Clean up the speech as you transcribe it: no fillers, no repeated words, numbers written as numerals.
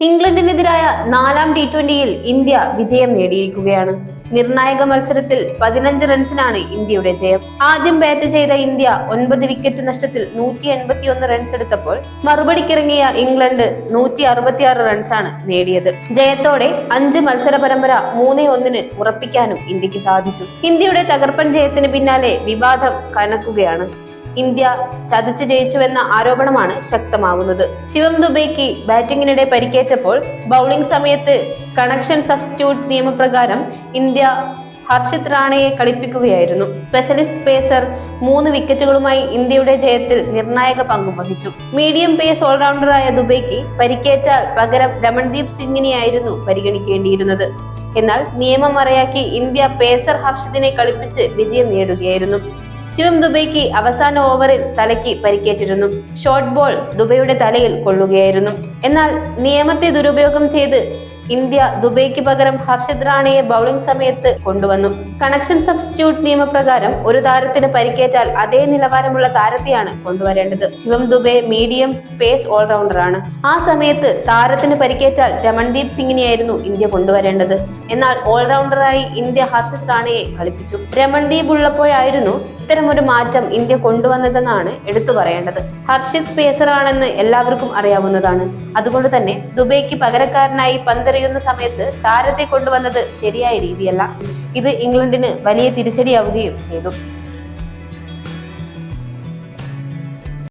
ഇംഗ്ലണ്ടിനെതിരായ 4ാം T20യിൽ ഇന്ത്യ വിജയം നേടിയിരിക്കുകയാണ്. നിർണായക മത്സരത്തിൽ 15 റൺസിനാണ് ഇന്ത്യയുടെ ജയം. ആദ്യം ബാറ്റ് ചെയ്ത ഇന്ത്യ 9 വിക്കറ്റ് നഷ്ടത്തിൽ 181 റൺസ് എടുത്തപ്പോൾ മറുപടിക്കിറങ്ങിയ ഇംഗ്ലണ്ട് 166 റൺസാണ് നേടിയത്. ജയത്തോടെ 5 മത്സര പരമ്പര 3-1 ഉറപ്പിക്കാനും ഇന്ത്യക്ക് സാധിച്ചു. ഇന്ത്യയുടെ തകർപ്പൻ ജയത്തിന് പിന്നാലെ വിവാദം കനക്കുകയാണ്. ഇന്ത്യ ചതിച്ച് ജയിച്ചുവെന്ന ആരോപണമാണ് ശക്തമാവുന്നത്. ശിവം ദുബെയ്ക്ക് ബാറ്റിംഗിനിടെ പരിക്കേറ്റപ്പോൾ ബൗളിംഗ് സമയത്ത് കണക്ഷൻ സബ്സ്റ്റിറ്റ്യൂട്ട് നിയമപ്രകാരം ഇന്ത്യ ഹർഷിത് റാണയെ കളിപ്പിക്കുകയായിരുന്നു. സ്പെഷ്യലിസ്റ്റ് പേസർ 3 വിക്കറ്റുകളുമായി ഇന്ത്യയുടെ ജയത്തിൽ നിർണായക പങ്കും വഹിച്ചു. മീഡിയം പേസ് ഓൾറൗണ്ടറായ ദുബെയ്ക്ക് പരിക്കേറ്റാൽ പകരം രമൺദീപ് സിംഗിനെയായിരുന്നു പരിഗണിക്കേണ്ടിയിരുന്നത്. എന്നാൽ നിയമം മറയാക്കി ഇന്ത്യ പേസർ ഹർഷിതിനെ കളിപ്പിച്ച് വിജയം നേടുകയായിരുന്നു. ശിവം ദുബെയ്ക്ക് അവസാന ഓവറിൽ തലയ്ക്ക് പരിക്കേറ്റിരുന്നു. ഷോർട്ട് ബോൾ ദുബെയുടെ തലയിൽ കൊള്ളുകയായിരുന്നു. എന്നാൽ നിയമത്തെ ദുരുപയോഗം ചെയ്ത് ഇന്ത്യ ദുബെയ്ക്ക് പകരം ഹർഷിത് റാണയെ ബൗളിംഗ് സമയത്ത് കൊണ്ടുവന്നു. കണക്ഷൻ സബ്സ്റ്റിറ്റ്യൂട്ട് നിയമപ്രകാരം ഒരു താരത്തിന് പരിക്കേറ്റാൽ അതേ നിലവാരമുള്ള താരത്തെയാണ് കൊണ്ടുവരേണ്ടത്. ശിവം ദുബെ മീഡിയം പേസ് ഓൾറൗണ്ടറാണ്. ആ സമയത്ത് താരത്തിന് പരിക്കേറ്റാൽ രമൺദീപ് സിംഗിനെയായിരുന്നു ഇന്ത്യ കൊണ്ടുവരേണ്ടത്. എന്നാൽ ഓൾറൗണ്ടറായി ഇന്ത്യ ഹർഷിത് റാണയെ കളിപ്പിച്ചു. രമൺദീപ് ഉള്ളപ്പോഴായിരുന്നു ഇത്തരമൊരു മാറ്റം ഇന്ത്യ കൊണ്ടുവന്നതെന്നാണ് എടുത്തു പറയേണ്ടത്. ഹർഷിത് പേസറാണെന്ന് എല്ലാവർക്കും അറിയാവുന്നതാണ്. അതുകൊണ്ട് തന്നെ ദുബെയ്ക്ക് പകരക്കാരനായി പന്തെറിയുന്ന സമയത്ത് താരത്തെ കൊണ്ടുവന്നത് ശരിയായ രീതിയല്ല. ഇത് ഇംഗ്ലണ്ടിന് വലിയ തിരിച്ചടിയാവുകയും ചെയ്തു.